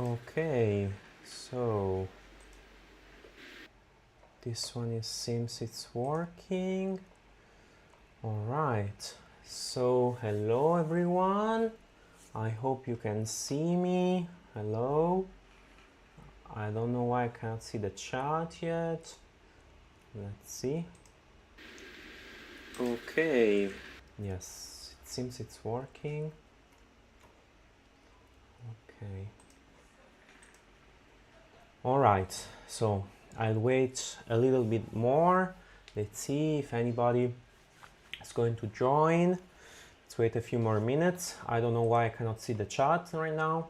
Okay, so this one seems it's working. All right, so hello everyone. I hope you can see me. Hello. I don't know why I can't see the chat yet. Let's see. Okay. Yes, it seems it's working. Okay. All right, so I'll wait a little bit more. Let's see if anybody is going to join. Let's wait a few more minutes. I don't know why I cannot see the chat right now.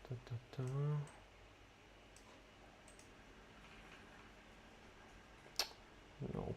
Da, da, da. Nope.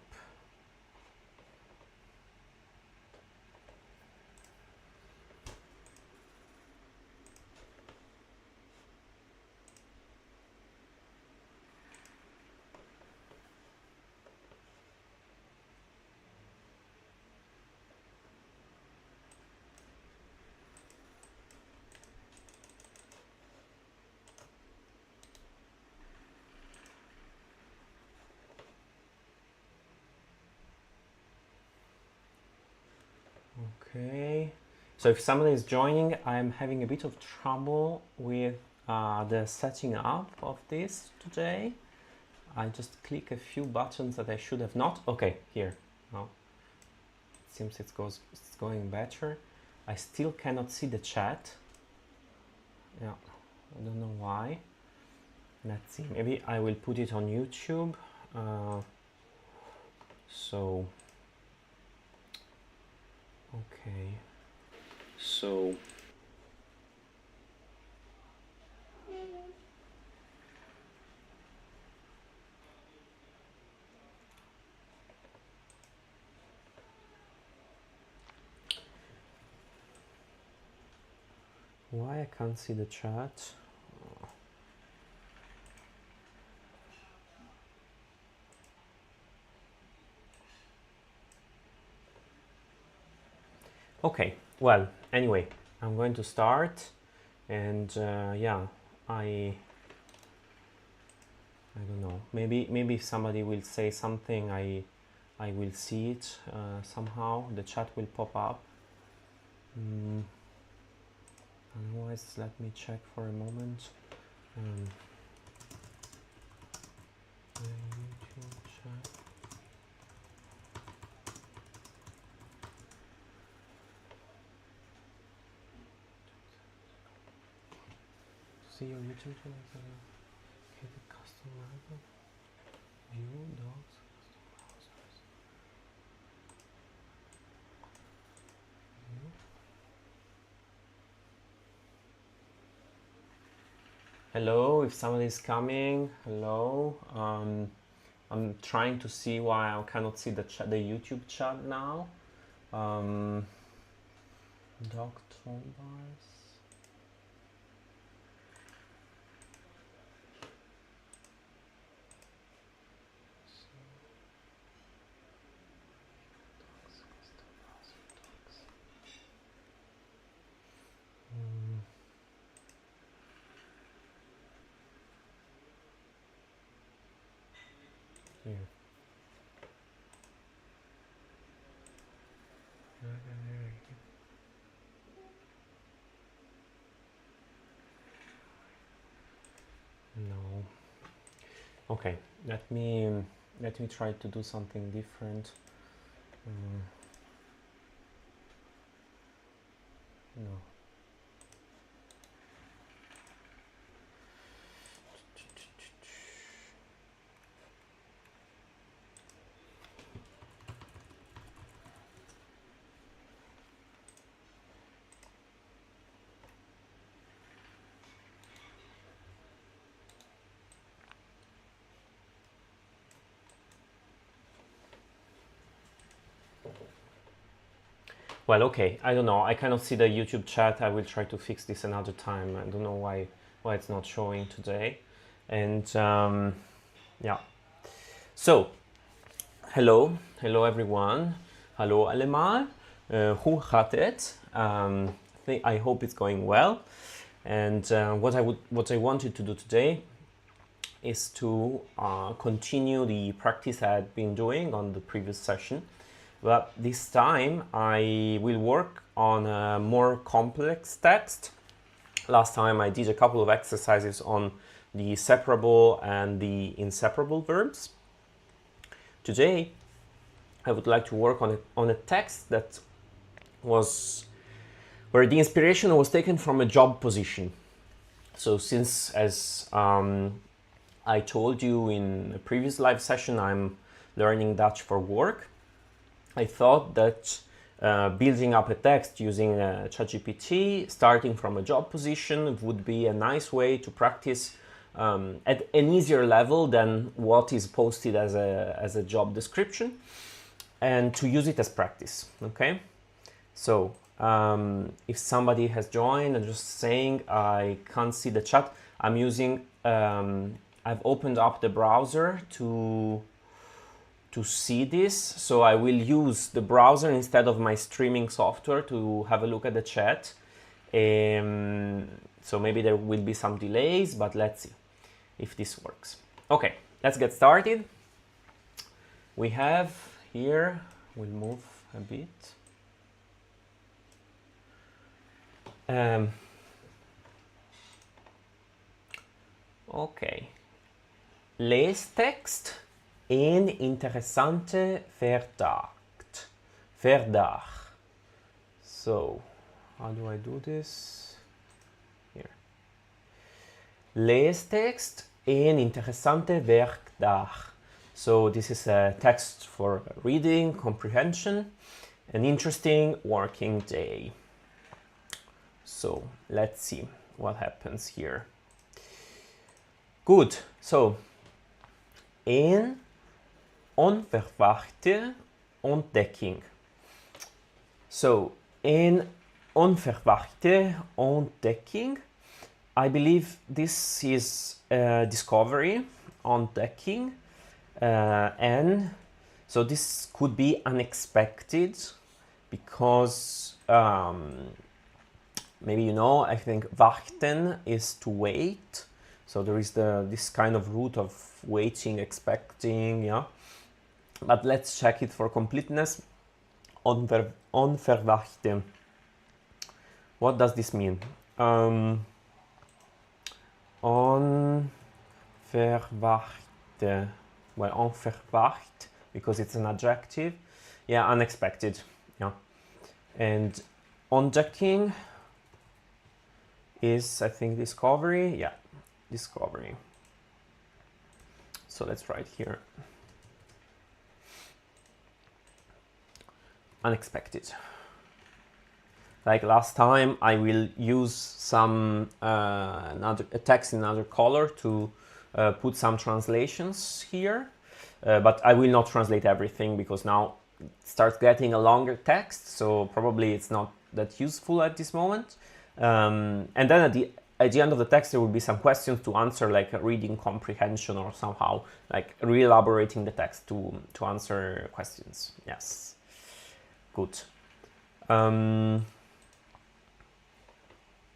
Okay. So if somebody is joining, I'm having a bit of trouble with the setting up of this today. I just click a few buttons that I should have not. Okay, here. Now it seems it's going better. I still cannot see the chat. Yeah, I don't know why. Let's see. Maybe I will put it on YouTube. So okay. So why I can't see the chat? Okay, well, anyway, I'm going to start, and yeah, I don't know. Maybe if somebody will say something, I will see it somehow. The chat will pop up. Otherwise, let me check for a moment. The YouTube chat. See your YouTube channel. Hit the custom level. View dogs. Hello, if somebody is coming, hello. I'm trying to see why I cannot see the YouTube chat now. Dog toolbars. Here. No. Okay, let me try to do something different. No. Well, okay, I don't know. I cannot see the YouTube chat. I will try to fix this another time. I don't know why it's not showing today. And yeah. So, hello everyone. Hallo allemaal. Hoe gaat het? I hope it's going well. And what I wanted to do today is to continue the practice I had been doing on the previous session. But this time I will work on a more complex text. Last time I did a couple of exercises on the separable and the inseparable verbs. Today I would like to work on a text that was where the inspiration was taken from a job position. So since, as I told you in a previous live session, I'm learning Dutch for work, I thought that building up a text using ChatGPT, starting from a job position, would be a nice way to practice at an easier level than what is posted as a job description, and to use it as practice. Okay, so if somebody has joined and just saying I can't see the chat, I'm using I've opened up the browser to see this, so I will use the browser instead of my streaming software to have a look at the chat. So maybe there will be some delays, but let's see if this works. Okay, let's get started. We have here, we'll move a bit. Okay. Leestext. Een interessante verdacht. So, how do I do this? Here. Leestext. Een interessante verdacht. So this is a text for reading, comprehension, an interesting working day. So let's see what happens here. Good. So, een onverwachte ontdekking. So, een onverwachte ontdekking. I believe this is a discovery, ontdekking, and so this could be unexpected because maybe you know, I think wachten is to wait. So there is this kind of root of waiting, expecting, yeah. But let's check it for completeness. Onverwachte. What does this mean? Onverwachte. Well, onverwacht, because it's an adjective. Yeah, unexpected. Yeah. And ontdekking is, I think, discovery. Yeah, discovery. So let's write here. Unexpected. Like last time, I will use some a text in another color to put some translations here, but I will not translate everything because now it starts getting a longer text, so probably it's not that useful at this moment. And then at the end of the text, there will be some questions to answer, like reading comprehension or somehow like re-elaborating the text to answer questions. Yes, good.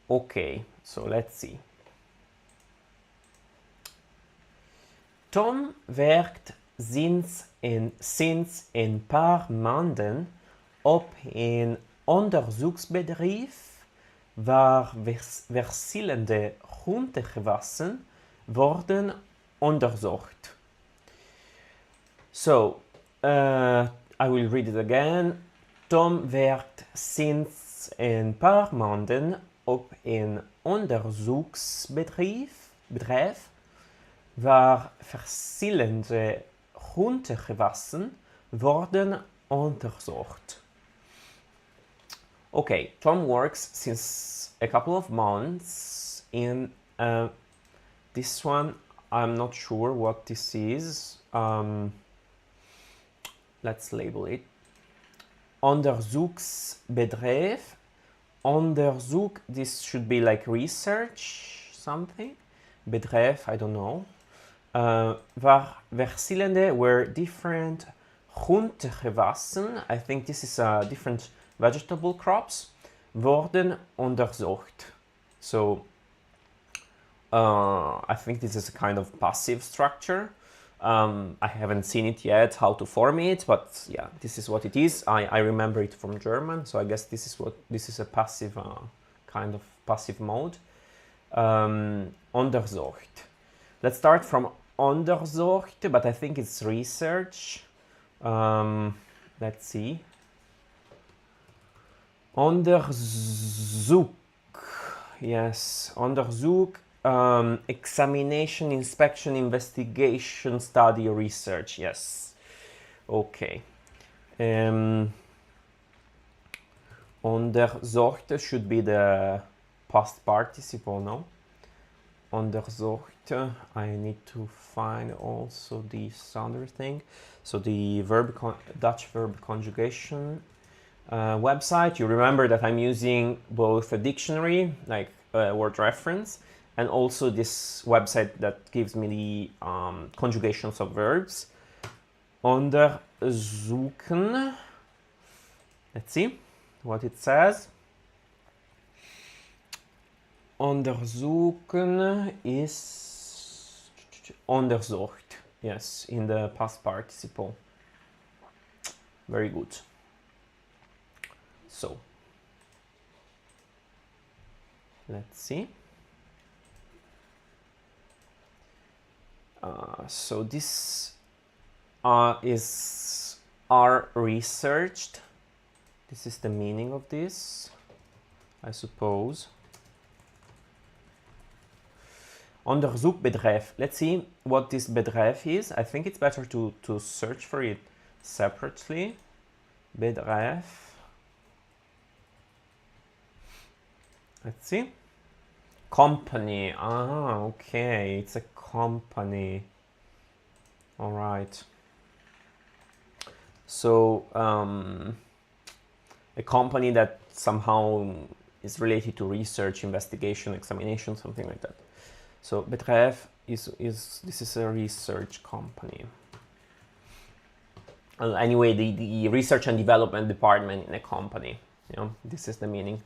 Okay, so let's see. Tom werkt sinds een paar maanden op een onderzoeksbedrijf waar verschillende groentegewassen worden onderzocht. So, I will read it again. Tom werkt sinds een paar maanden op een onderzoeksbedrijf waar verschillende groentegewassen worden onderzocht. Okay, Tom works since a couple of months in this one. I'm not sure what this is. Let's label it Onderzoeksbedrijf. Onderzoek, this should be like research, something. Bedrijf, I don't know. Waar verschillende were different groentegewassen, I think this is different vegetable crops, worden onderzocht. So I think this is a kind of passive structure. I haven't seen it yet, how to form it, but yeah, this is what it is. I remember it from German, so I guess this is a passive kind of passive mode. Onderzocht. Let's start from onderzocht, but I think it's research. Let's see. Onderzoek. Yes, onderzoek. Examination, inspection, investigation, study, research. Yes. Okay. Onderzochte should be the past participle, no? Onderzochte. I need to find also this other thing. So the Dutch verb conjugation website. You remember that I'm using both a dictionary, like word reference, and also this website that gives me the conjugations of verbs. Onderzoeken. Let's see what it says. Onderzoeken is onderzocht. Yes, in the past participle. Very good. So, let's see. So this is are researched. This is the meaning of this, I suppose. Onderzoekbedrijf. Let's see what this bedrijf is. I think it's better to search for it separately. Bedrijf. Let's see. Company. Ah, okay. It's a company. All right. So, a company that somehow is related to research, investigation, examination, something like that. So, bedrijf this is a research company. Anyway, the research and development department in a company. You know, this is the meaning.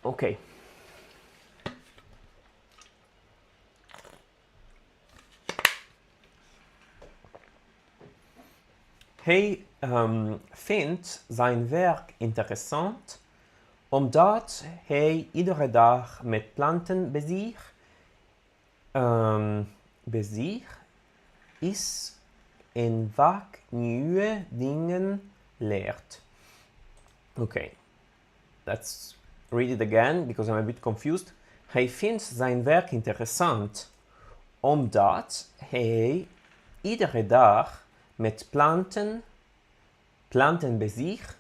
Okay. Hij vindt zijn werk interessant omdat hij iedere dag met planten bezig is en vaak nieuwe dingen leert. Okay, let's read it again because I'm a bit confused. Hij vindt zijn werk interessant omdat hij iedere dag met planten bezig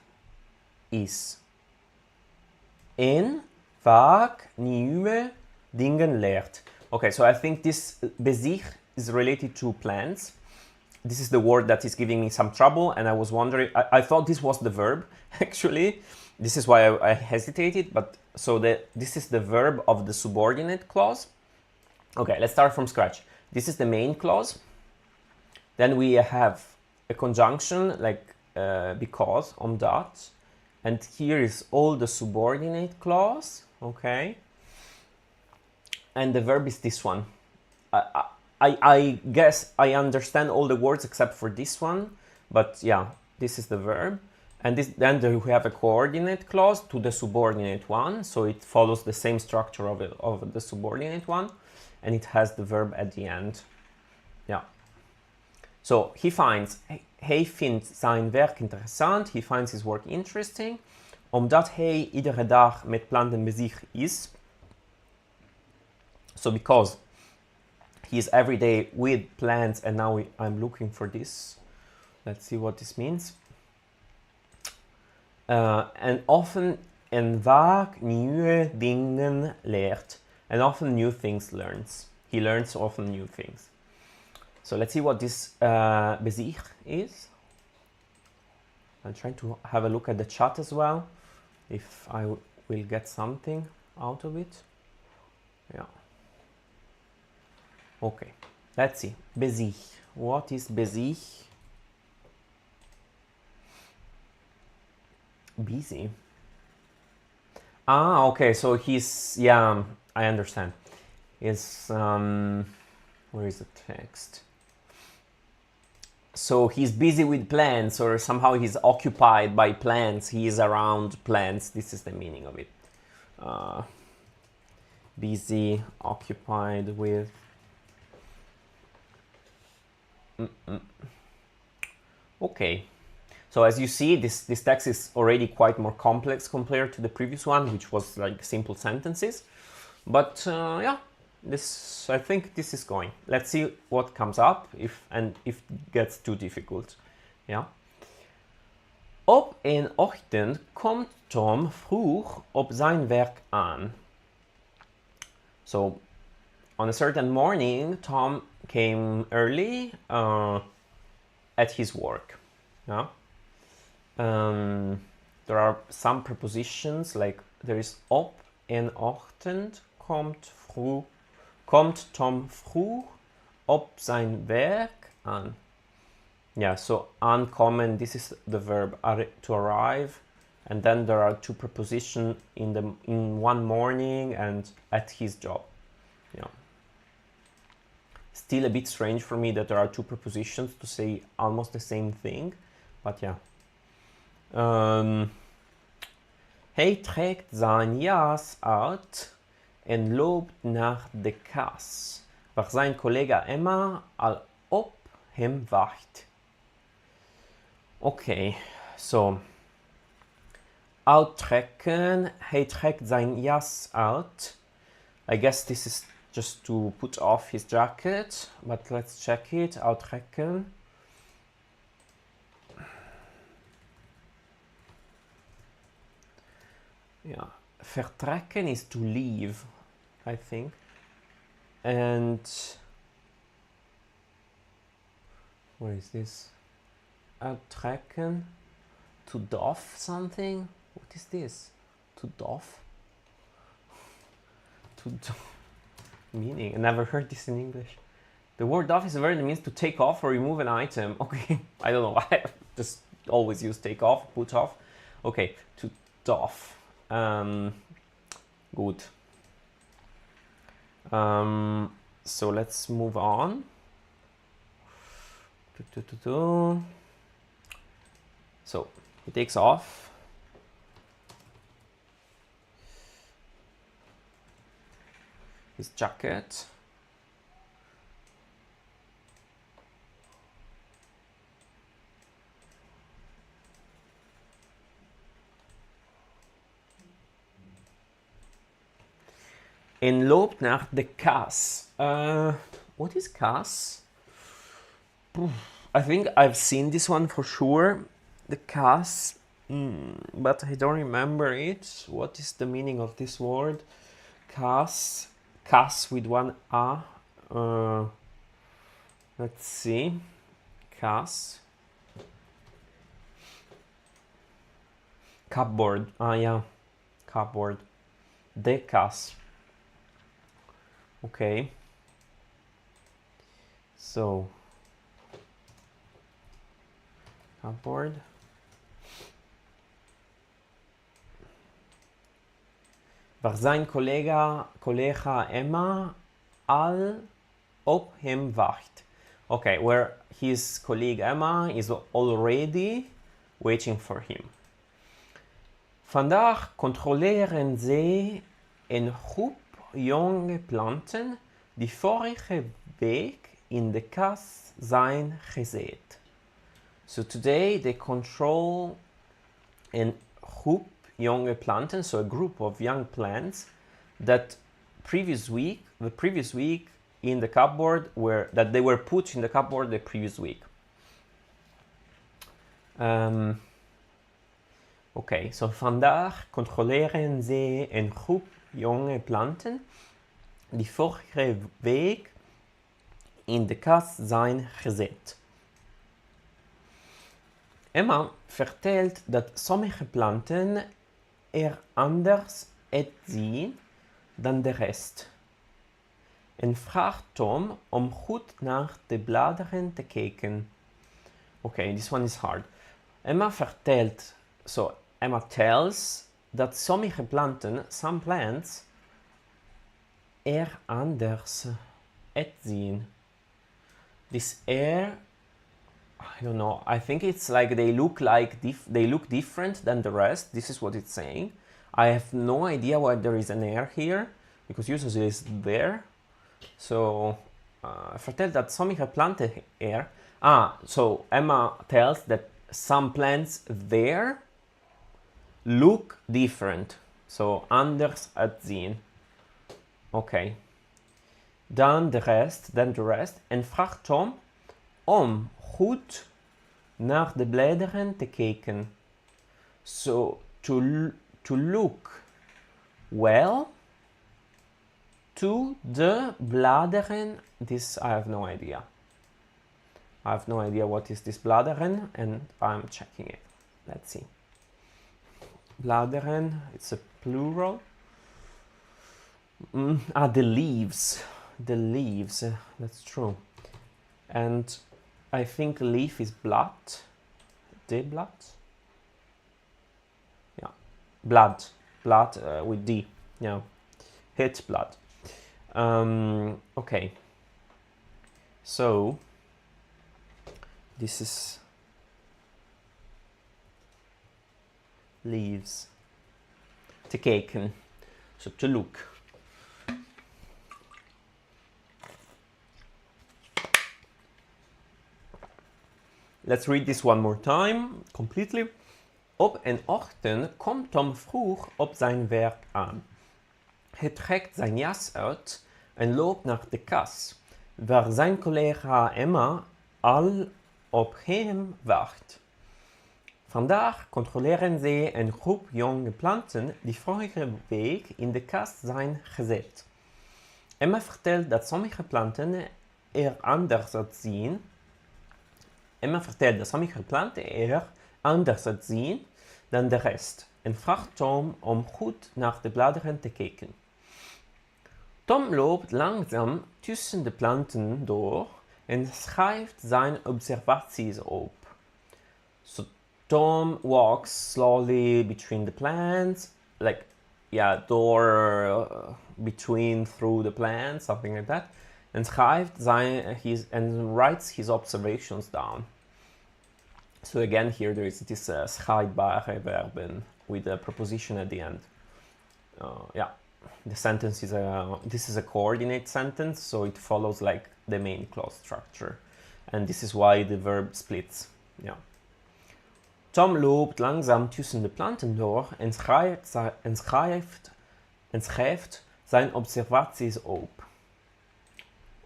is en vaak nieuwe dingen leert. Okay, so I think this bezig is related to plants. This is the word that is giving me some trouble, and I was wondering, I thought this was the verb, actually. This is why I hesitated, but so this is the verb of the subordinate clause. Okay, let's start from scratch. This is the main clause. Then we have a conjunction like because, omdat, and here is all the subordinate clause, okay? And the verb is this one. I guess I understand all the words except for this one, but yeah, this is the verb. And then we have a coordinate clause to the subordinate one, so it follows the same structure of the subordinate one, and it has the verb at the end. Yeah. So hij vindt zijn werk interessant, he finds his work interesting, omdat hij iedere dag met planten bezig is. So because he is every day with plants, and now I'm looking for this. Let's see what this means. En often en vaak nieuwe dingen leert. And often new things learns. He learns often new things. So let's see what this bezig is. I'm trying to have a look at the chat as well, if I will get something out of it. Yeah. Okay, let's see. Busy. What is busy? Busy. Ah, okay, so he's, yeah, I understand. Is, where is the text? So he's busy with plants, or somehow he's occupied by plants. He is around plants. This is the meaning of it. Busy, occupied with. Okay. So as you see, this text is already quite more complex compared to the previous one, which was like simple sentences. But yeah, I think this is going. Let's see what comes up if it gets too difficult. Yeah. Op een ochtend komt Tom vroeg op zijn werk aan. So on a certain morning, Tom came early at his work. Yeah. There are some prepositions, like there is op een ochtend komt Tom vroeg op zijn werk aan. Yeah, so ankommen, this is the verb to arrive, and then there are two prepositions in one morning and at his job. Yeah. Still a bit strange for me that there are two prepositions to say almost the same thing, but yeah. Hij trekt zijn jas uit en loopt naar de kas, waar zijn collega Emma al op hem wacht. Okay, so uittrekken, hij trekt zijn jas uit. I guess this is just to put off his jacket, but let's check it. Uittrekken. Yeah, vertrekken is to leave, I think. And where is this? Uittrekken. To doff something? What is this? To doff? To doff. Meaning? I never heard this in English. The word doff is a word that means to take off or remove an item. Okay, I don't know why. I just always use take off, put off. Okay, to doff. Good. So let's move on. So he takes off. His jacket. En loopt naar de kas. What is kas? I think I've seen this one for sure. The kas, but I don't remember it. What is the meaning of this word? Kas. Kas with one A. Let's see. Kas. Cupboard. Ah, yeah. Cupboard. De kas. Okay. So. Cupboard. Waar zijn collega Emma al op hem wacht. Okay, where his colleague Emma is already waiting for him. Vandaag controleren ze een groep jonge planten die vorige week in de kas zijn gezet. So today they control a group young planten, so a group of young plants that the previous week in the cupboard that they were put in the cupboard the previous week. Okay, so vandaag controleren ze een groep jonge planten die vorige week in de kas zijn gezet. Emma vertelt dat sommige planten er anders uitzien dan de rest. En vraagt Tom om goed naar de bladeren te kijken. Okay, this one is hard. Emma vertelt, so Emma tells dat sommige planten, some plants, er anders uitzien. This air, I don't know, I think it's like they look different than the rest. This is what it's saying. I have no idea why there is an air here, because usually it's there. So, vertelt dat sommige planten er. So Emma tells that some plants there look different. So, anders uitzien. Okay. Dan de rest. En vraagt Tom om goed naar de bladeren te kijken. So, to look well to the bladeren. This I have no idea. I have no idea what is this bladeren, and I'm checking it. Let's see. Bladeren, it's a plural. The leaves. The leaves, that's true. And I think leaf is Blatt. The Blatt? Yeah. Blood. Blood with D. Yeah. Het blood. Okay. So, this is leaves. Te kijken. So, to look. Let's read this one more time, completely. Op een ochtend komt Tom vroeg op zijn werk aan. Hij trekt zijn jas uit en loopt naar de kas, waar zijn collega Emma al op hem wacht. Vandaag controleren ze een groep jonge planten die vorige week in de kast zijn gezet. Emma vertelt dat sommige planten er anders uitzien. Emma vertelt dat sommige planten er anders uitzien dan de rest en vraagt Tom om goed naar de bladeren te kijken. Tom loopt langzaam tussen de planten door en schrijft zijn observaties op. So Tom walks slowly between the plants, like, through the plants, something like that, and writes his observations down. So again, here there is this schrijfbare verb with a preposition at the end. The sentence is this is a coordinate sentence, so it follows like the main clause structure, and this is why the verb splits. Yeah. Tom loopt langzaam tussen de planten door en schrijft zijn observaties op.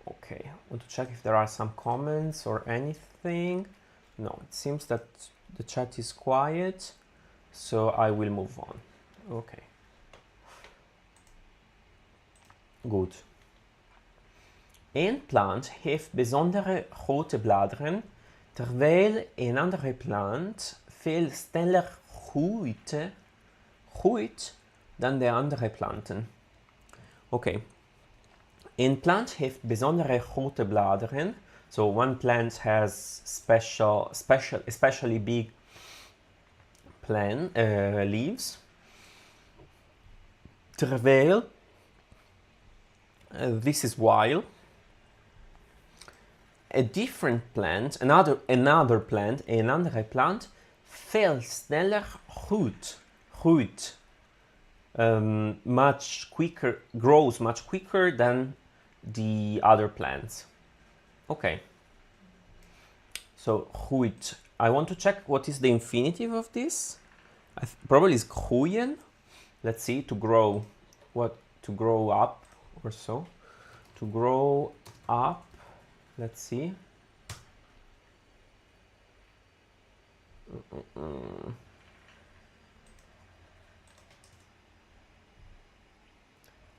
Okay, I want to check if there are some comments or anything. No, it seems that the chat is quiet, so I will move on. Okay. Goed. Een plant heeft bijzondere grote bladeren, terwijl een andere plant veel sneller groeit dan de andere planten. Okay. Een plant heeft bijzondere grote bladeren. So one plant has especially big leaves. Terwijl, this is while, a different plant, another plant, een andere plant, veel sneller groeit. Grows much quicker than the other plants. Okay. So, groeit. I want to check what is the infinitive of this. Probably is groeien. Let's see, to grow. What? To grow up or so. To grow up. Let's see.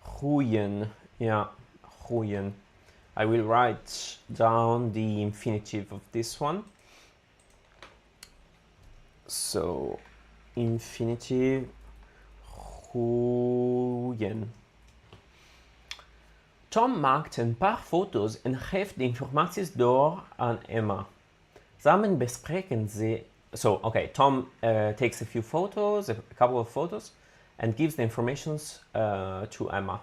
Groeien. Yeah, groeien. I will write down the infinitive of this one. So, infinitive groeien. Tom maakt een paar foto's en geeft de informaties door aan Emma. Samen bespreken ze. So, okay, Tom takes a few photos, a couple of photos, and gives the informations to Emma.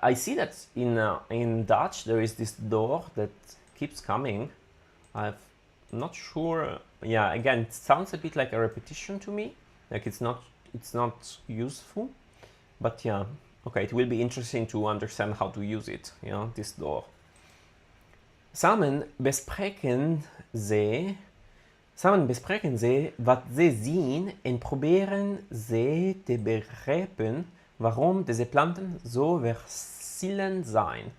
I see that in Dutch there is this door that keeps coming. I'm not sure. Yeah, again, it sounds a bit like a repetition to me. Like it's not useful. But yeah, okay, it will be interesting to understand how to use it. This door. Samen bespreken ze wat ze zien en proberen ze te begrijpen waarom deze planten zo verschillend zijn.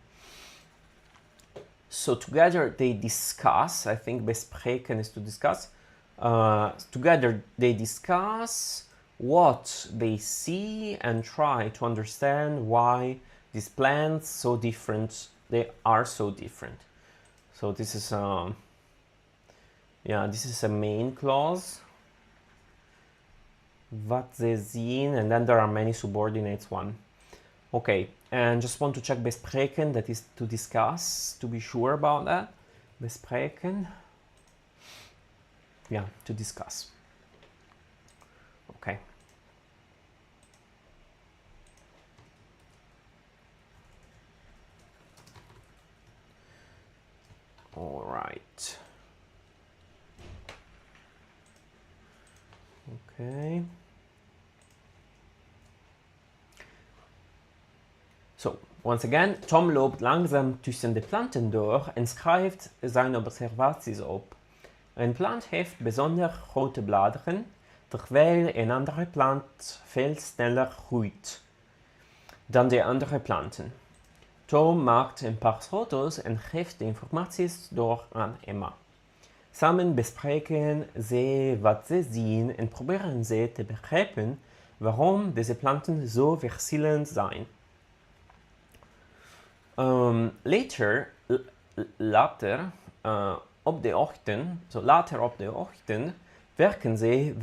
So together they discuss, I think bespreken is to discuss. Together they discuss what they see and try to understand why these plants they are so different. So this is this is a main clause. Wat ze zien, and then there are many subordinates one. Okay, and just want to check bespreken, that is to discuss, to be sure about that. Bespreken. Yeah, to discuss. Okay. All right. Okay. So, once again, Tom loopt langzaam tussen de planten door en schrijft zijn observaties op. Een plant heeft bijzonder grote bladeren, terwijl een andere plant veel sneller groeit dan de andere planten. Tom maakt een paar foto's en geeft de informaties door aan Emma. Samen bespreken ze wat ze zien en proberen ze te begrijpen waarom deze planten zo verschillend zijn. Later op de ochtend werken ze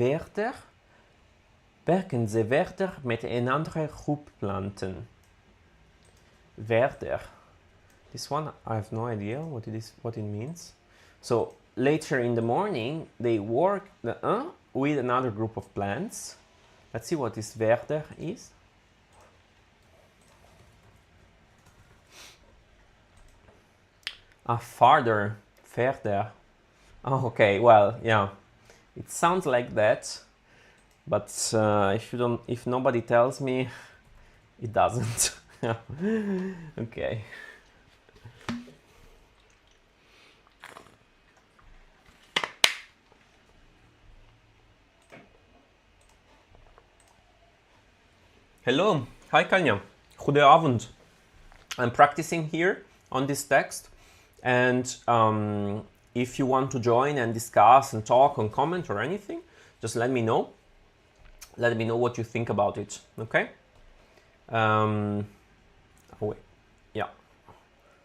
verder met een andere groep planten. Verder. This one I have no idea what it means. So later in the morning they work with another group of plants. Let's see what this verder is. Farther. Oh, okay, well, yeah, it sounds like that, but if nobody tells me, it doesn't. Okay. Hello, hi Kanya. Goedenavond. I'm practicing here on this text, and if you want to join and discuss and talk and comment or anything, just let me know. Let me know what you think about it, okay? Yeah.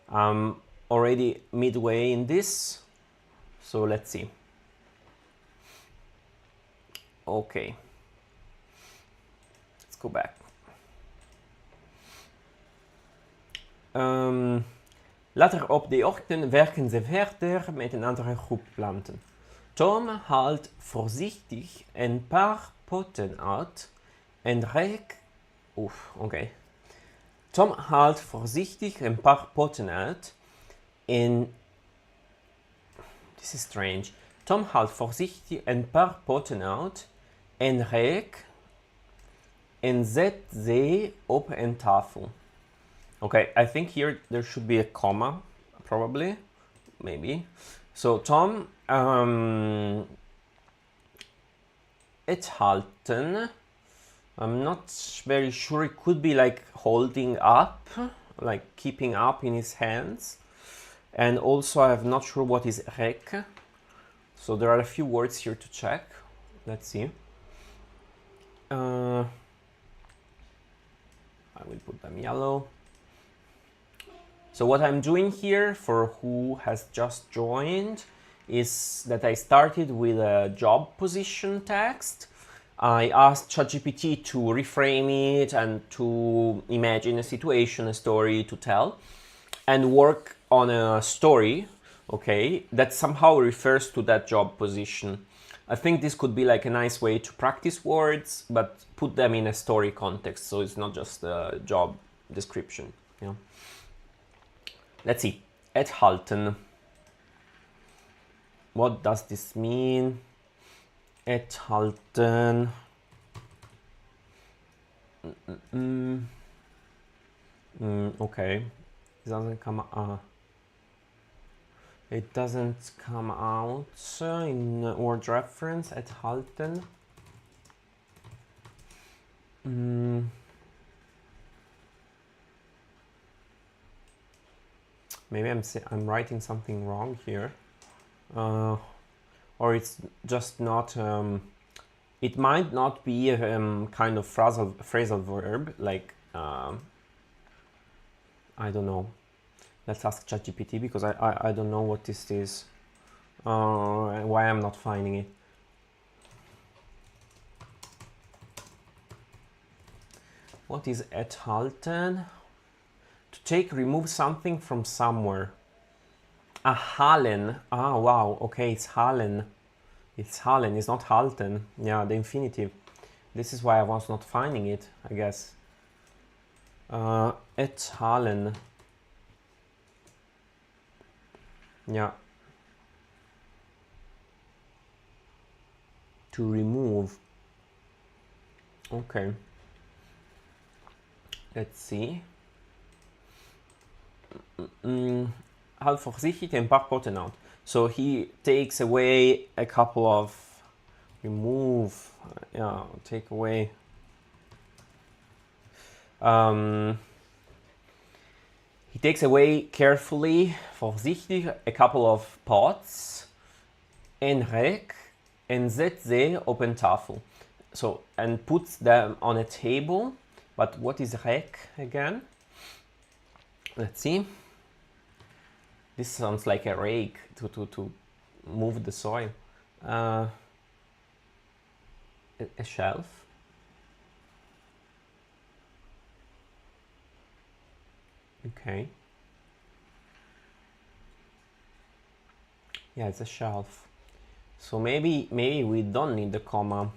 I'm already midway in this, so let's see. Okay. Let's go back. Later op de ochtend werken ze verder met een andere groep planten. Tom haalt voorzichtig een paar potten uit en reikt... Tom haalt voorzichtig een paar potten uit en... This is strange. Tom haalt voorzichtig een paar potten uit en reikt en zet ze op een tafel. Okay, I think here there should be a comma, probably, maybe. So Tom, het halten, I'm not very sure, it could be like holding up, like keeping up in his hands. And also I'm not sure what is rek. So there are a few words here to check. Let's see. I will put them yellow. So what I'm doing here, for who has just joined, is that I started with a job position text. I asked ChatGPT to reframe it and to imagine a situation, a story to tell, and work on a story, okay, that somehow refers to that job position. I think this could be like a nice way to practice words, but put them in a story context, so it's not just a job description. You know. Let's see. Enthalten. What does this mean? Enthalten. Okay. It doesn't come. It doesn't come out in word reference. Enthalten. Maybe I'm writing something wrong here, or it's just not. It might not be a kind of phrasal verb, like I don't know. Let's ask ChatGPT, because I don't know what this is, and why I'm not finding it. What is enthalten? To remove something from somewhere. Halen. Ah, wow. Okay, it's halen. It's halen. It's not halten. Yeah, the infinitive. This is why I was not finding it, I guess. Halen. Yeah. To remove. Okay. Let's see. Halt voorzichtig een paar potten out. So he takes away a couple of, remove, yeah, take away. He takes away carefully, voorzichtig, a couple of pots, en rek, en zet ze op een tafel. So, and puts them on a table. But what is rek again? Let's see. This sounds like a rake to move the soil. A shelf. Okay. Yeah, it's a shelf. So maybe we don't need the comma.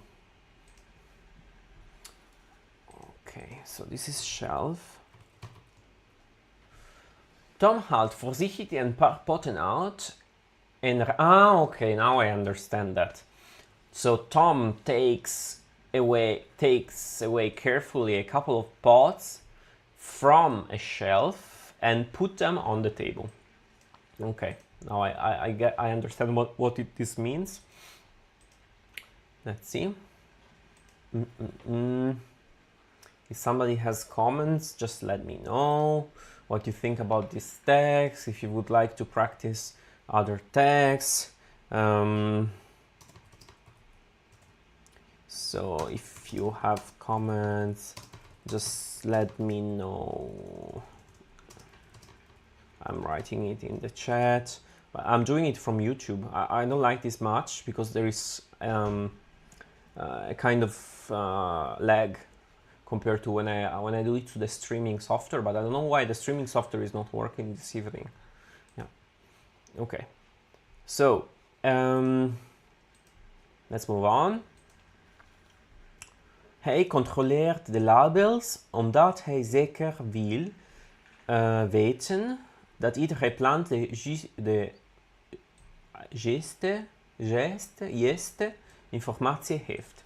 Okay, so this is shelf. Tom halt voorzichtig een paar potten out. Okay, now I understand that. So Tom takes away carefully a couple of pots from a shelf and put them on the table. Okay, now I understand what this means. Let's see. If somebody has comments, just let me know what you think about this text, if you would like to practice other texts. So if you have comments, just let me know. I'm writing it in the chat. I'm doing it from YouTube. I don't like this much because there is a kind of lag compared to when I do it to the streaming software, but I don't know why the streaming software is not working this evening. Yeah. Okay. So let's move on. Hij controleert de labels omdat hij zeker wil weten dat iedere plant de juiste informatie heeft.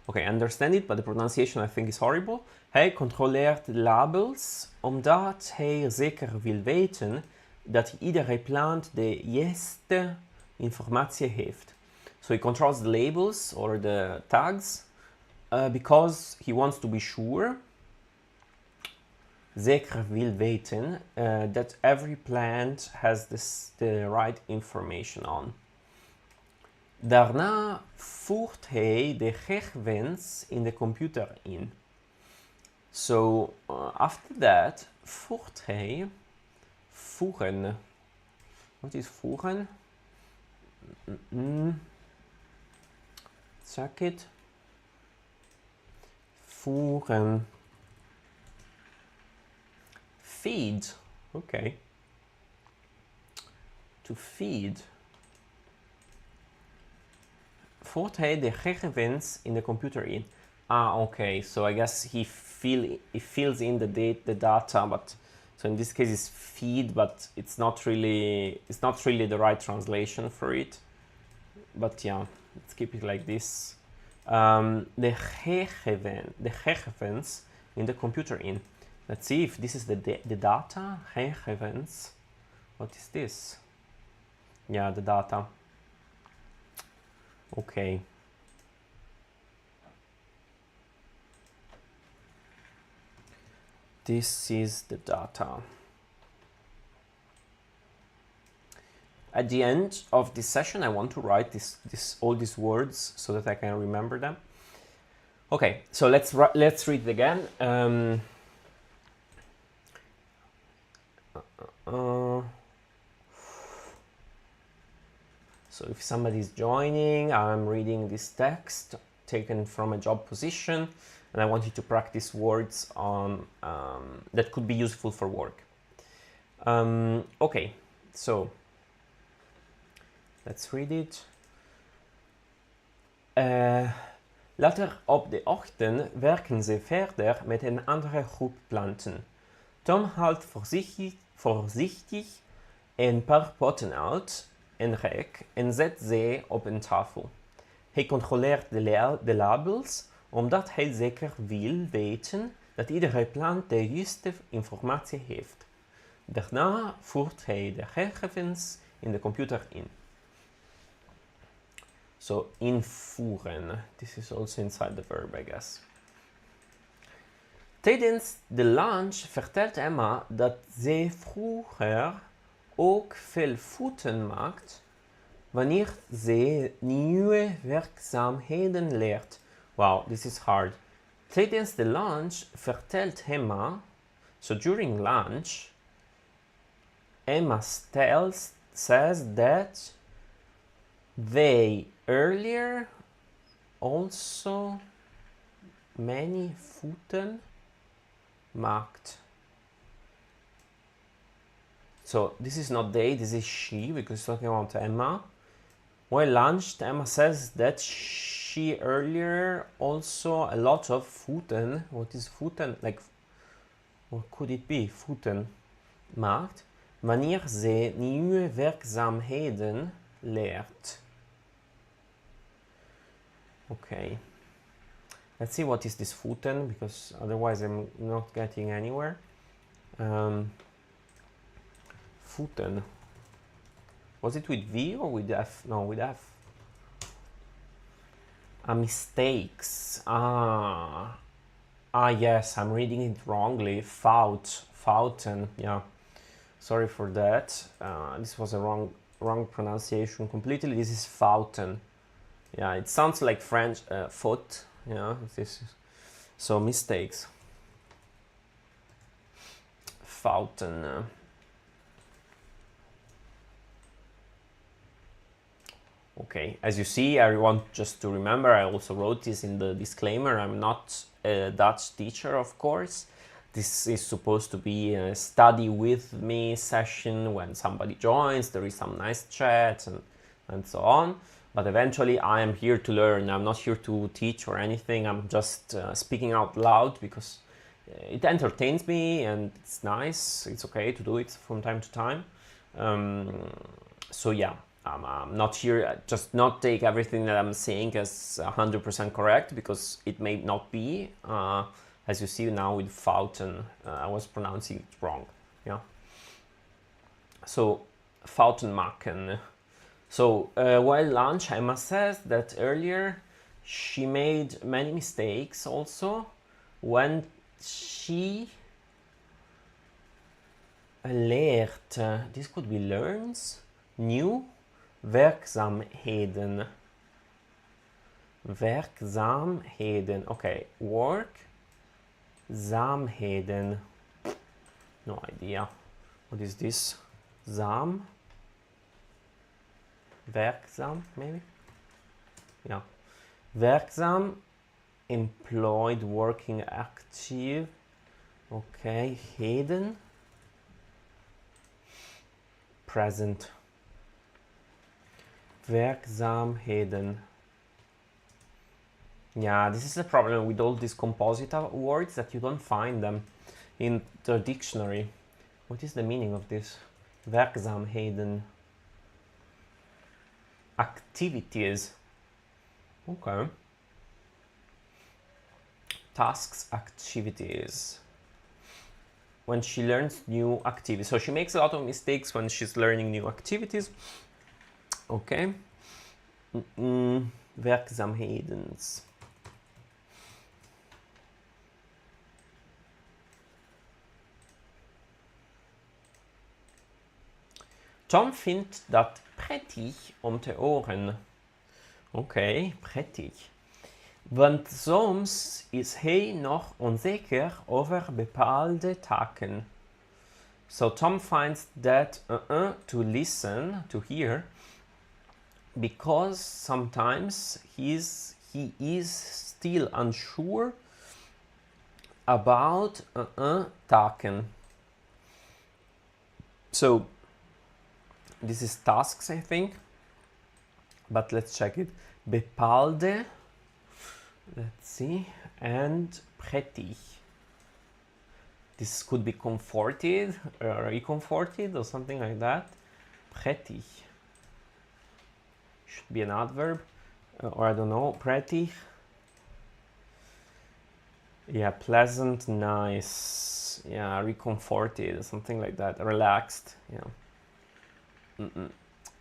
Okay, I understand it, but the pronunciation I think is horrible. Hij controleert de labels omdat hij zeker wil weten dat iedere plant de juiste informatie heeft. So he controls the labels or the tags because he wants to be sure, zeker wil weten, that every plant has the right information on. Daarna voert hij de gegevens in de computer in. So after that, voert hij voegen. Wat is voegen? Check it. Voeren. Feed. Okay. To feed. Voert hij de gegevens in de computer in? Ah, okay. So I guess he fills in the data, but so in this case it's feed, but it's not really the right translation for it. But yeah, let's keep it like this. The gegevens in the computer in. Let's see if this is the data. Gegevens. What is this? Yeah, the data. Okay. This is the data. At the end of this session, I want to write all these words so that I can remember them. Okay, so let's read it again. So if somebody is joining, I'm reading this text taken from a job position, and I want you to practice words on that could be useful for work. Okay, so let's read it. Later op de ochtend werken ze verder met een andere groep planten. Tom haalt voorzichtig een paar potten uit een rek en zet ze op een tafel. Hij controleert de labels omdat hij zeker wil weten dat iedere plant de juiste informatie heeft. Daarna voert hij de gegevens in de computer in. So, invoeren. This is also inside the verb, I guess. Tijdens de lunch vertelt Emma dat ze vroeger ook veel fouten maakt wanneer ze nieuwe werkzaamheden leert. Wow, this is hard. Tijdens de lunch vertelt Emma, so during lunch, Emma says that they earlier also many fouten maakt. So this is not they, this is she, because it's talking about Emma. While lunch, Emma says that she earlier also a lot of fouten. What is fouten? Like, what could it be? Fouten maakt wanneer ze nieuwe werkzaamheden leert. Okay. Let's see what is this fouten, because otherwise I'm not getting anywhere. Fouten. Was it with V or with F? No, with F. Mistakes. Yes, I'm reading it wrongly. Fouten. Yeah. Sorry for that. This was a wrong pronunciation completely. This is fountain. Yeah, it sounds like French faute. Yeah, this is so mistakes. Fountain. Okay, as you see, I want just to remember, I also wrote this in the disclaimer, I'm not a Dutch teacher, of course. This is supposed to be a study with me session. When somebody joins, there is some nice chat and so on. But eventually I am here to learn. I'm not here to teach or anything. I'm just speaking out loud because it entertains me and it's nice. It's okay to do it from time to time. So yeah, I'm not here, just not take everything that I'm saying as 100% correct, because it may not be. As you see now with fountain, I was pronouncing it wrong. Yeah. So fountain maken. So while lunch, Emma says that earlier she made many mistakes also when she leert. This could be learns new werkzaamheden. Werkzaamheden. Okay, work. Zaamheden. No idea. What is this? Zaam. werkzaam, maybe? Yeah. Werkzaam, employed, working, active. Okay, heden. Present. Werkzaamheden. Yeah, this is the problem with all these composite words, that you don't find them in the dictionary. What is the meaning of this? Werkzaamheden. Activities. Okay. Tasks, activities. When she learns new activities. So she makes a lot of mistakes when she's learning new activities. Okay. Werkzaamheden. Tom vindt dat prettig om te horen. Oké, prettig. Want soms is hij nog onzeker over bepaalde taken. So Tom finds that to listen, to hear, because sometimes he is still unsure about taken. So this is tasks, I think, but let's check it. Bepaalde, let's see, and prettig. This could be comforted or recomforted or something like that. Prettig should be an adverb, or I don't know, prettig. Yeah, pleasant, nice. Yeah, recomforted, something like that. Relaxed. Yeah.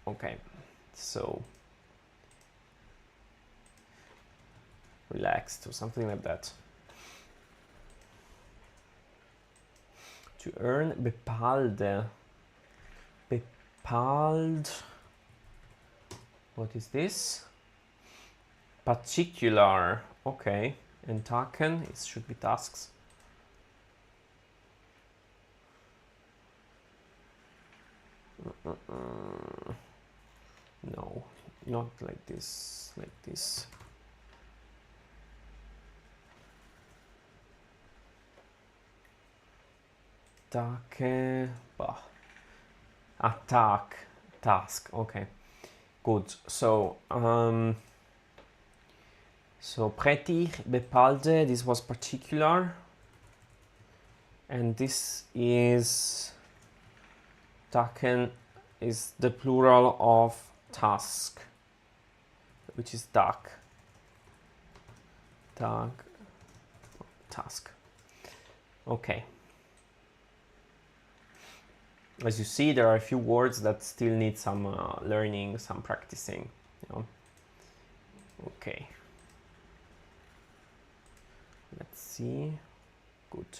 Okay, so relaxed or something like that. To earn, bepaalde. Bepaald. What is this? Particular. Okay, and taken, it should be tasks. No, not like this, like this. Take, attack, task. Okay, good. So prettig, bepaalde, this was particular, and this is taken, is the plural of task, which is dag. Dag, task. Okay. As you see, there are a few words that still need some learning, some practicing. You know? Okay. Let's see. Good.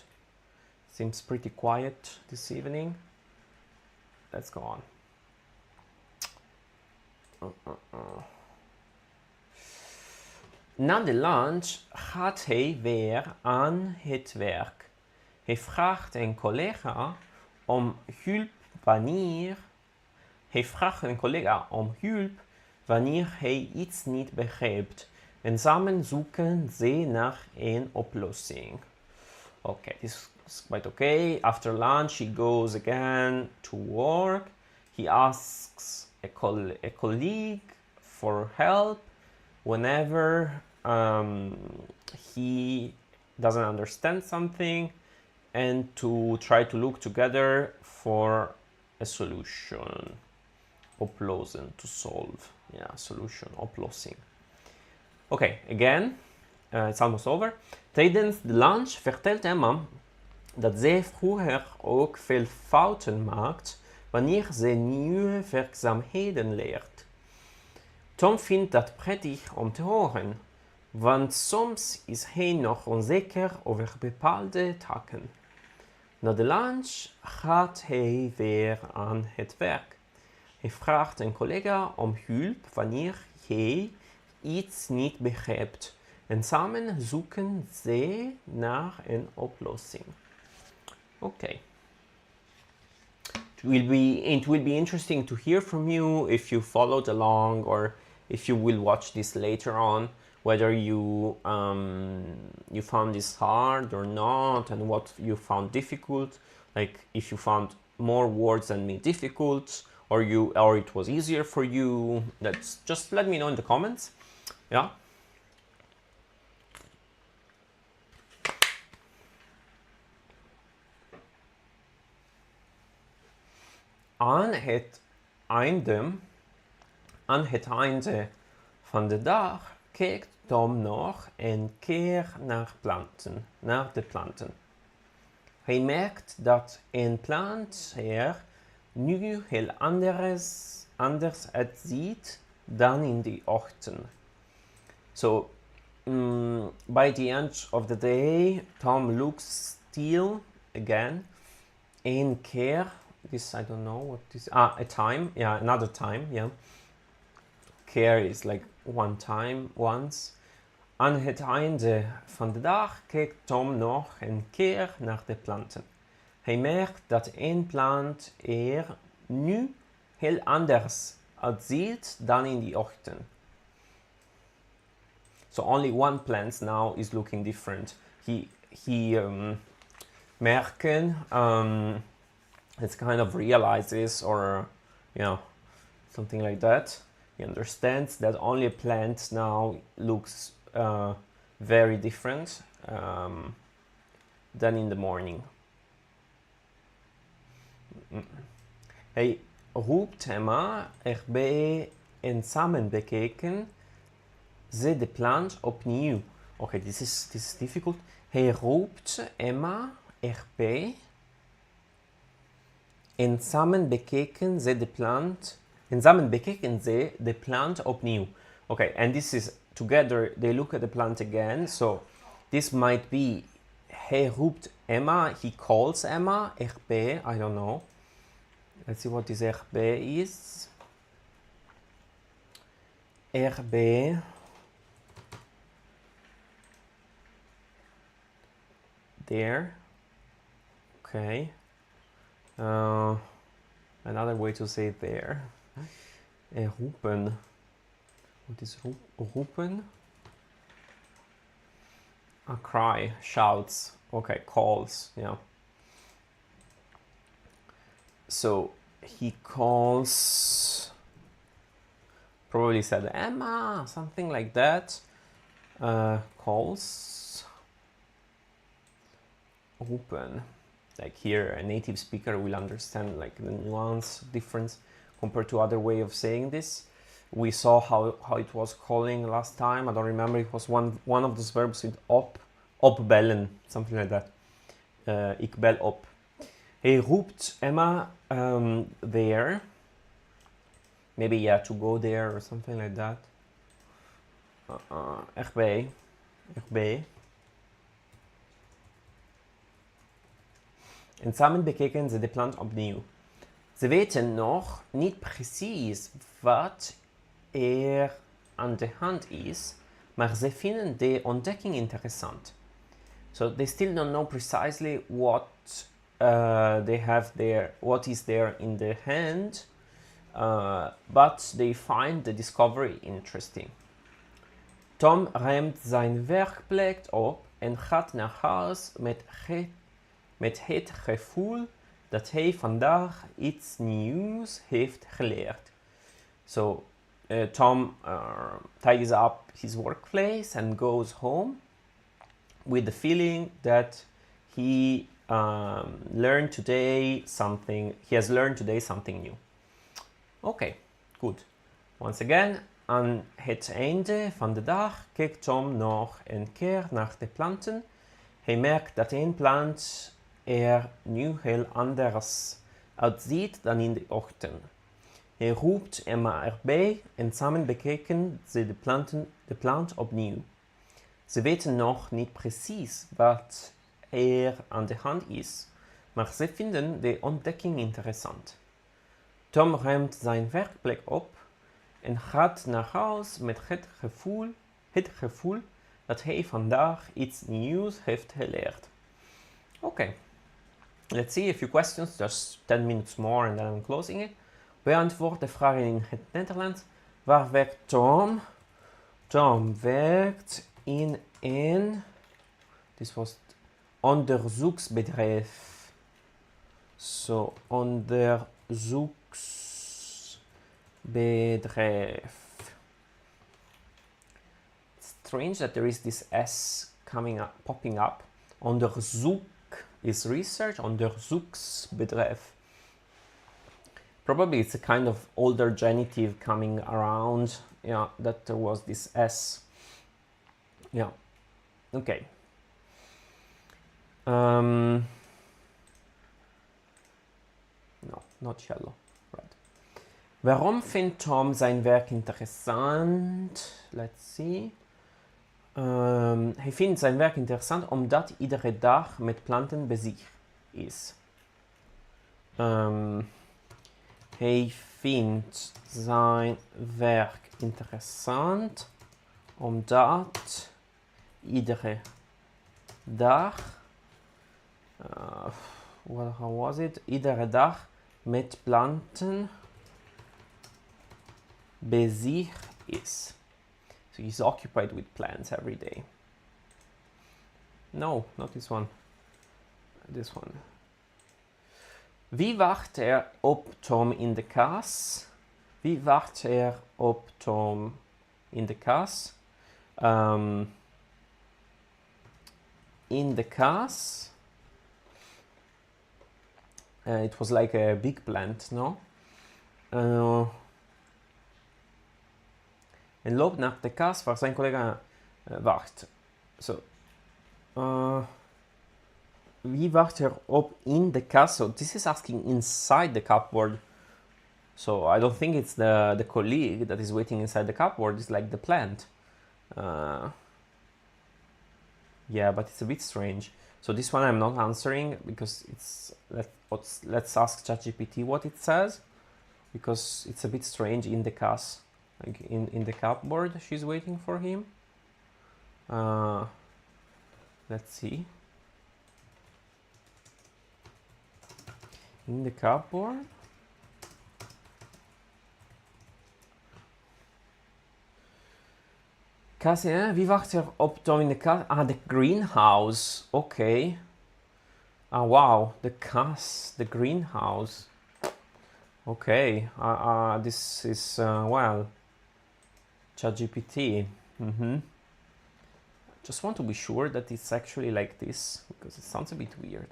Seems pretty quiet this evening. Let's go on. Na de lunch gaat hij weer aan het werk. Hij vraagt een collega om hulp wanneer hij iets niet begrijpt. En samen zoeken ze naar een oplossing. Okay, this is quite okay. After lunch, he goes again to work. He asks a colleague for help whenever he doesn't understand something, and to try to look together for a solution. Oplossen, to solve. Yeah, solution, oplossing. Okay, again, it's almost over. Tijdens de lunch vertelt Emma dat zij vroeger ook veel fouten maakt wanneer ze nieuwe werkzaamheden leert. Tom vindt dat prettig om te horen, want soms is hij nog onzeker over bepaalde taken. Na de lunch gaat hij weer aan het werk. Hij vraagt een collega om hulp wanneer hij iets niet begrijpt. En samen zoeken ze naar een oplossing. Okay. it will be interesting to hear from you if you followed along or if you will watch this later on, whether you you found this hard or not, and what you found difficult. Like if you found more words than me difficult, or it was easier for you. That's just let me know in the comments. Yeah. Aan het einde van de dag kijkt Tom nog een keer naar de planten. Hij merkt dat een plant er nu heel anders uitziet dan in de ochtend. So, by the end of the day, Tom looks still again. Een keer, this I don't know what this, a time, yeah, another time, yeah. Keer is like one time, once. Aan het einde van de dag kijkt Tom nog een keer naar de planten. Hij merkt dat een plant er nu heel anders uitziet dan in de ochtend. So only one plant now is looking different. Merken, it's kind of realizes, or something like that. He understands that only a plant now looks very different than in the morning. Hij roept Emma erbij en samen bekeken ze de plant opnieuw. Okay, this is difficult. Hij roept Emma erbij en samen bekeken ze de plant opnieuw. Okay, and this is together, they look at the plant again. So this might be, hij roept Emma, he calls Emma, erbij, I don't know. Let's see what this erbij is. Erbij. There. Okay. Another way to say there. Roepen. What is roepen? A cry, shouts. Okay, calls, yeah. So he calls, probably said Emma, something like that. Calls. Roepen. Like here, a native speaker will understand like the nuance difference compared to other way of saying this. We saw how it was calling last time. I don't remember. It was one of those verbs with opbellen, something like that. Ik bel op. Hij roept Emma there. Maybe yeah, to go there or something like that. Erbij. En samen bekeken ze de plant opnieuw. Ze weten nog niet precies wat er aan de hand is, maar ze vinden de ontdekking interessant. So they still don't know precisely what they have there, what is there in their hand, but they find the discovery interesting. Tom ruimt zijn werkplek op en gaat naar huis met het gevoel dat hij vandaag iets nieuws heeft geleerd. So Tom tidies up his workplace and goes home with the feeling that he has learned today something new. Okay, good. Once again, aan het einde van de dag kijkt Tom nog een keer naar de planten. Hij merkt dat een plant er nu heel anders uitziet dan in de ochtend. Hij roept Emma erbij en samen bekijken ze de plant opnieuw. Ze weten nog niet precies wat er aan de hand is, maar ze vinden de ontdekking interessant. Tom ruimt zijn werkplek op en gaat naar huis met het gevoel dat hij vandaag iets nieuws heeft geleerd. Okay. Let's see a few questions, just 10 minutes more and then I'm closing it. Beantwoord de vragen in het Nederlands. Waar werkt Tom? Tom werkt in een, this was onderzoeksbedrijf. So, onderzoeksbedrijf. It's strange that there is this S coming up, popping up. Onderzoek is research, onderzoeksbedrijf. Probably it's a kind of older genitive coming around, yeah, that there was this S. Yeah, okay. No, not yellow, red. Waarom vindt Tom zijn werk interessant? Let's see. Hij vindt zijn werk interessant omdat iedere dag met planten bezig is. Hij vindt zijn werk interessant omdat iedere dag, how was it? Iedere dag met planten bezig is. So he's occupied with plants every day. No, not this one. This one. Wie wacht er op Tom in de kas? Wie wacht er op Tom in de kas? In the kas. It was like a big plant, no? En loopt naar de kas waar zijn collega wacht. So, wie wacht er op in de kas? So this is asking inside the cupboard. So I don't think it's the colleague that is waiting inside the cupboard. It's like the plant. Yeah, but it's a bit strange. So this one I'm not answering because it's let's ask ChatGPT what it says, because it's a bit strange in the cas, like in the cupboard she's waiting for him. Let's see. In the cupboard. Kas, ja? Wie wacht er op Tom in de kas? Ah, the greenhouse. Okay. Ah, wow. The kas, the greenhouse. Okay. This is, well, ChatGPT. Just want to be sure that it's actually like this, because it sounds a bit weird.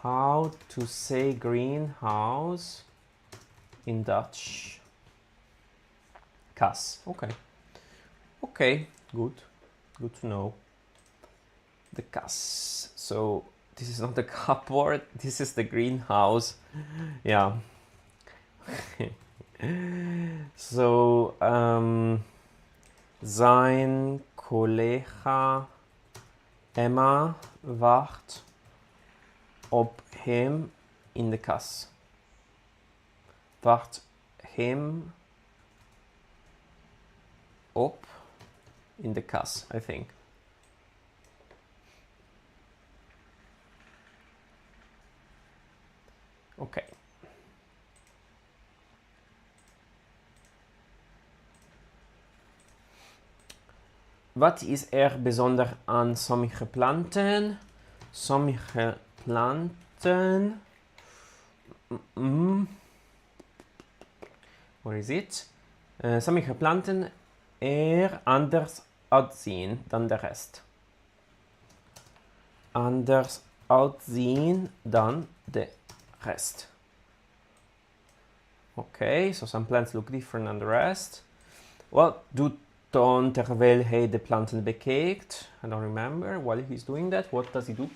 How to say greenhouse in Dutch? Kas. Okay. Okay, good. Good to know. The kas. So this is not the cupboard, this is the greenhouse. Yeah. So sein collega Emma wacht op hem in de kas. Wacht hem op in de kas, I think. Okay. Wat is er bijzonder aan sommige planten? Sommige planten. Where is it? Sommige planten er anders uitzien dan de rest. Anders uitzien dan de rest. Okay, so some plants look different than the rest. What doet Tom terwijl hij de planten bekijkt? I don't remember. While he's doing that, what does he do?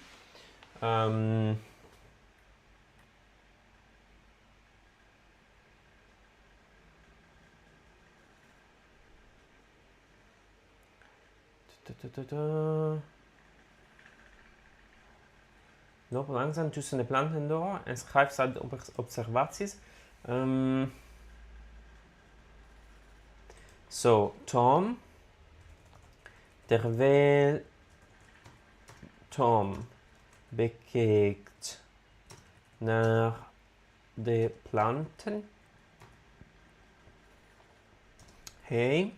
Loop langzaam tussen de planten door en schrijf zijn observaties. So, Tom, terwijl Tom bekijkt naar de planten. Hey.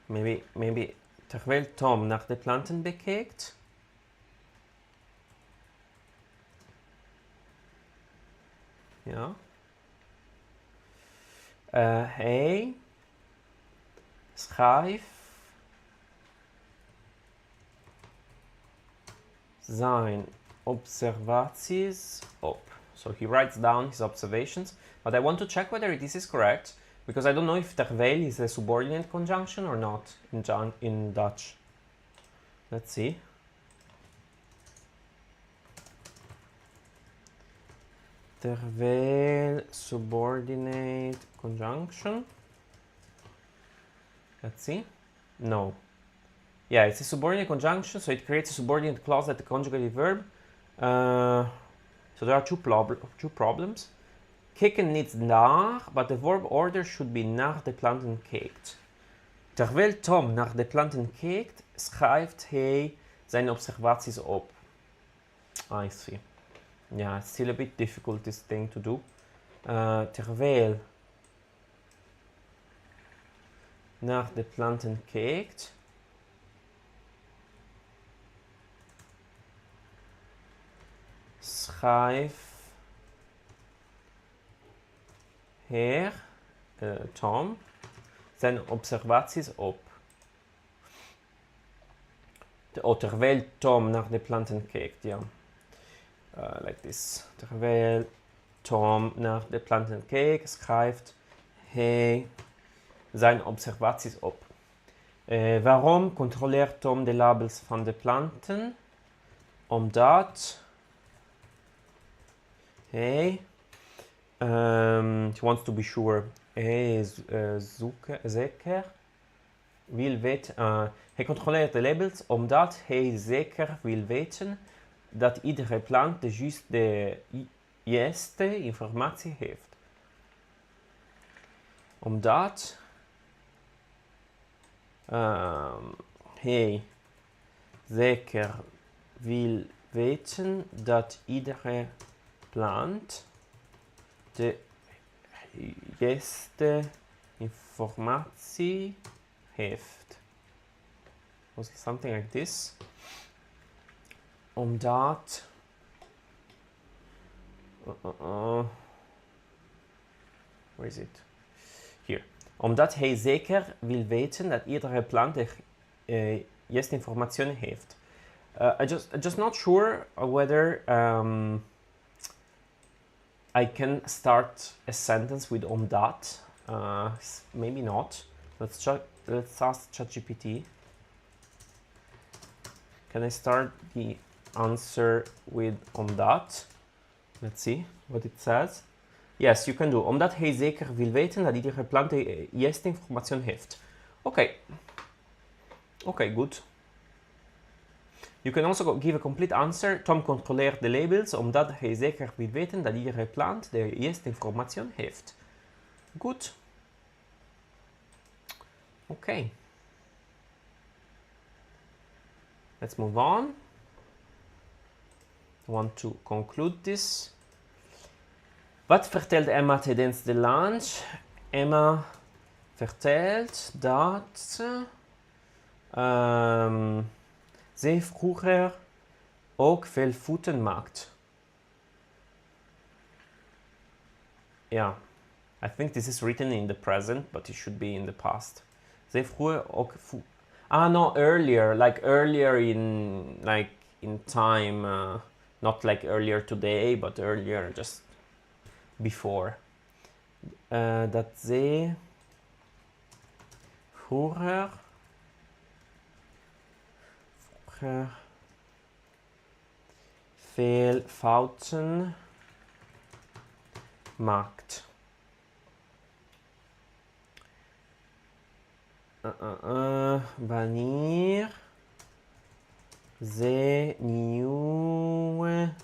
Maybe terwijl Tom naar de planten bekijkt. Ja. Hij schrijft zijn observaties op. So he writes down his observations, but I want to check whether this is correct, because I don't know if terwijl is a subordinate conjunction or not in Dutch. Let's see. Terwijl subordinate conjunction. Let's see. No. Yeah, it's a subordinate conjunction, so it creates a subordinate clause at the conjugative verb. So there are two problems. Kicken needs naar, but the verb order should be naar de planten kijkt. Terwijl Tom naar de planten kijkt, schrijft hij zijn observaties op. I see. Yeah, it's still a bit difficult, this thing to do. Terwijl naar de planten kijkt, schrijf hij, Tom, zijn observaties op. Terwijl Tom naar de planten kijkt, ja. Like this. Terwijl Tom naar de planten kijkt, schrijft hij zijn observaties op. Waarom controleert Tom de labels van de planten? Omdat hij he wants to be sure. Hij zeker wil weten. Hij controleert de labels omdat hij zeker wil weten dat iedere plant de juiste informatie heeft. Omdat hij zeker wil weten dat iedere plant de juiste informatie heeft. Was something like this. Omdat where is it? Here. Omdat hij zeker wil weten dat iedere plant de juiste informatie heeft. I'm just not sure whether I can start a sentence with omdat. Maybe not. Let's ask ChatGPT. Can I start the answer with omdat? Let's see what it says. Yes, you can do. Omdat hij zeker wil weten dat iedere plant de juiste informatie heeft. Okay. Okay, good. You can also give a complete answer. Tom controleert de labels omdat hij zeker wil weten dat iedere plant de juiste informatie heeft. Goed. Okay. Let's move on. I want to conclude this. Wat vertelt Emma tijdens de lunch? Emma vertelt dat zij vroeger ook veel fouten maakt. Ja, I think this is written in the present, but it should be in the past. Zij vroeger ook no, earlier, like earlier in time, not like earlier today, but earlier just before. Dat zij vroeger veel fouten maakt. Wanneer zij nieuwe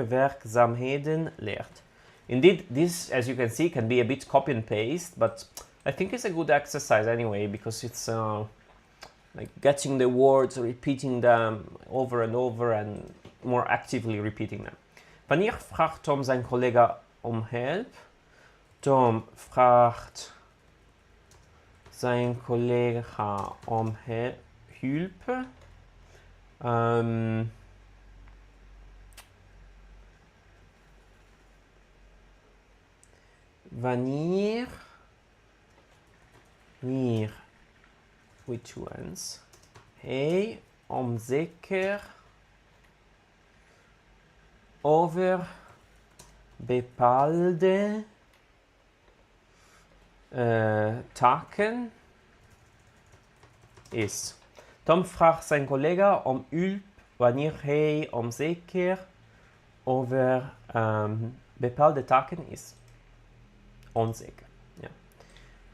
werkzaamheden leert. Indeed, this, as you can see, can be a bit copy and paste, but I think it's a good exercise anyway, because it's like getting the words, repeating them over and over and more actively repeating them. Wanneer vraagt Tom zijn collega om hulp? Tom vraagt zijn collega om hulp. Wanneer which ones? Hij onzeker over bepaalde taken is. Tom vraagt zijn collega om hulp wanneer hij onzeker over bepaalde taken is. Onzeker. Yeah.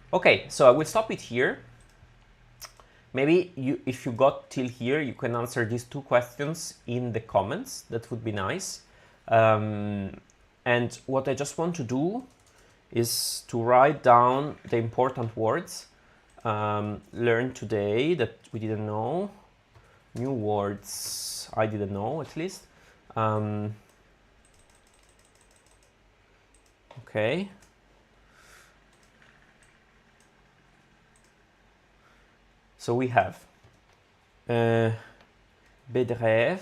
Okay, so I will stop it here. Maybe if you got till here, you can answer these two questions in the comments. That would be nice. And what I just want to do is to write down the important words learned today that we didn't know. New words I didn't know, at least. Okay. So we have bedrijf,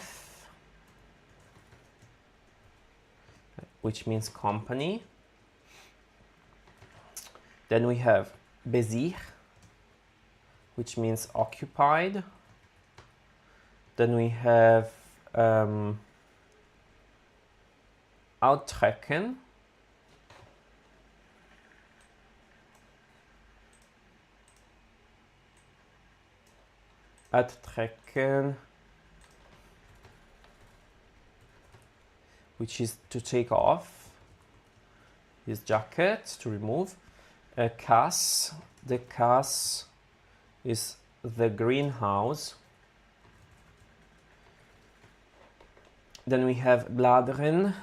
which means company. Then we have bezig, which means occupied. Then we have uittrekken, uittrekken, which is to take off his jacket, to remove. A kas, the kas is the greenhouse. Then we have bladeren,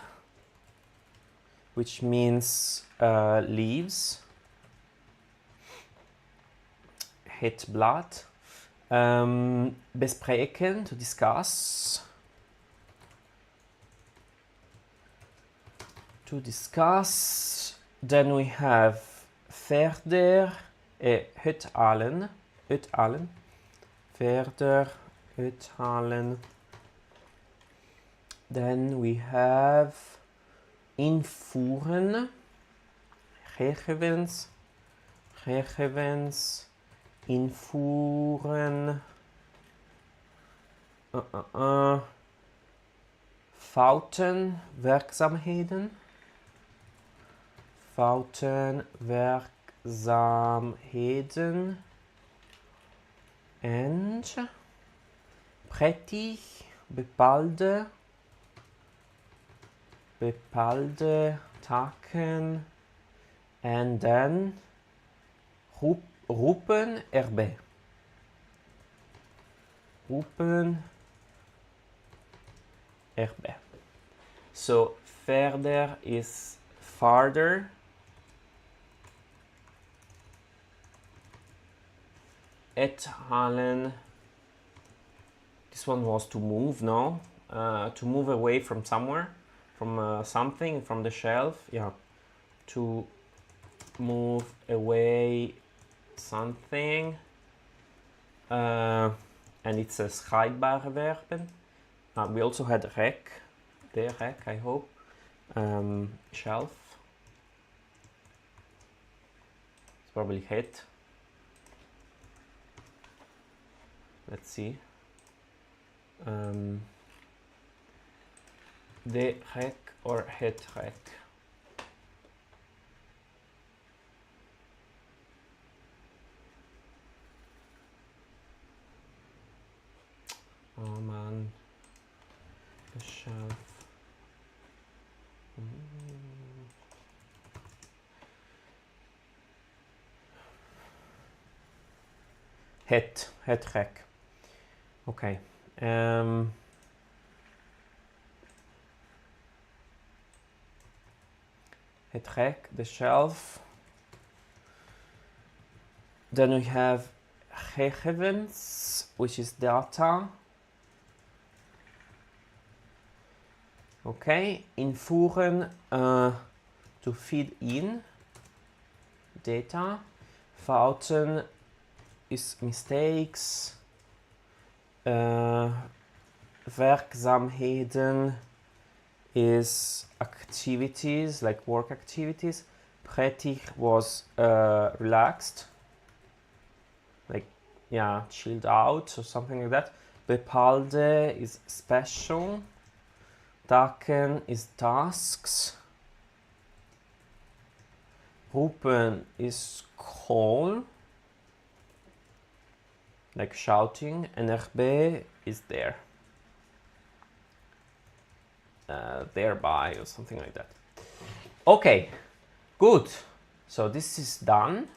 which means leaves. Het blad. Bespreken, to discuss. To discuss. Then we have verder, uithalen. Uithalen. Verder, uithalen. Then we have invoeren. Gegevens. Gegevens. Invoeren. Fouten, werkzaamheden. Fouten, werkzaamheden. And prettig, bepaalde taken. And then roepen erbij. Roepen erbij. So verder is farther. Uithalen. This one was to move, no? To move away from somewhere, from something, from the shelf. Yeah. To move away something. And it's a scheidbare verben. We also had rek, the rek, I hope. Shelf. It's probably het. Let's see. De rek or het rek. Oh man, the shelf. Het rek. Okay. Het rek, the shelf. Then we have gegevens, which is data. Okay, invoeren, to feed in data. Fouten is mistakes. Werkzaamheden is activities, like work activities. Prettig was relaxed, like, yeah, chilled out or something like that. Bepaalde is special. Taken is tasks. Roepen is call, like shouting. NRB is there. Thereby or something like that. Okay, good. So this is done.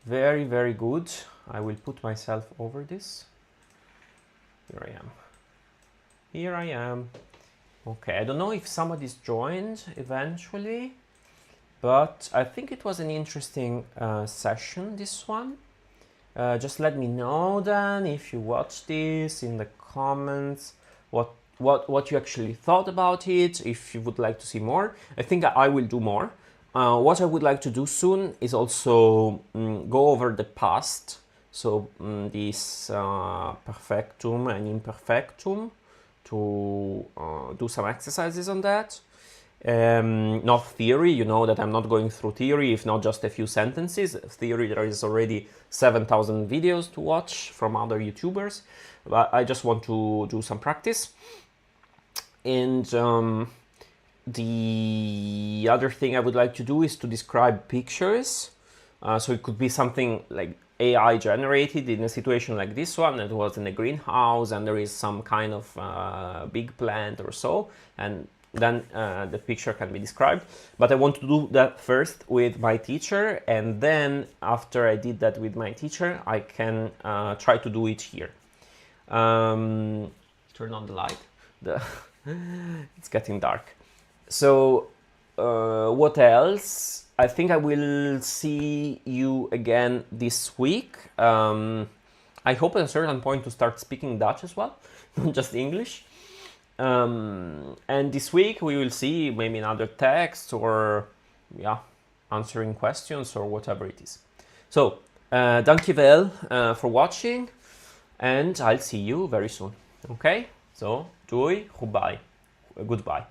Very, very good. I will put myself over this. Here I am. Here I am. Okay, I don't know if somebody's joined eventually, but I think it was an interesting session, this one. Just let me know then if you watched this in the comments, what you actually thought about it, if you would like to see more. I think I will do more. What I would like to do soon is also go over the past, so this perfectum and imperfectum, to do some exercises on that. Not theory, you know that I'm not going through theory, if not just a few sentences. Theory, there is already 7,000 videos to watch from other YouTubers, but I just want to do some practice. And the other thing I would like to do is to describe pictures. So it could be something like AI generated in a situation like this one, that was in a greenhouse and there is some kind of big plant or so, and then the picture can be described. But I want to do that first with my teacher, and then after I did that with my teacher, I can try to do it here. Turn on the light. It's getting dark. So what else? I think I will see you again this week. I hope at a certain point to start speaking Dutch as well, not just English. And this week we will see maybe another text, or yeah, answering questions or whatever it is. So, dankjewel for watching, and I'll see you very soon. Okay? So, doei, goodbye.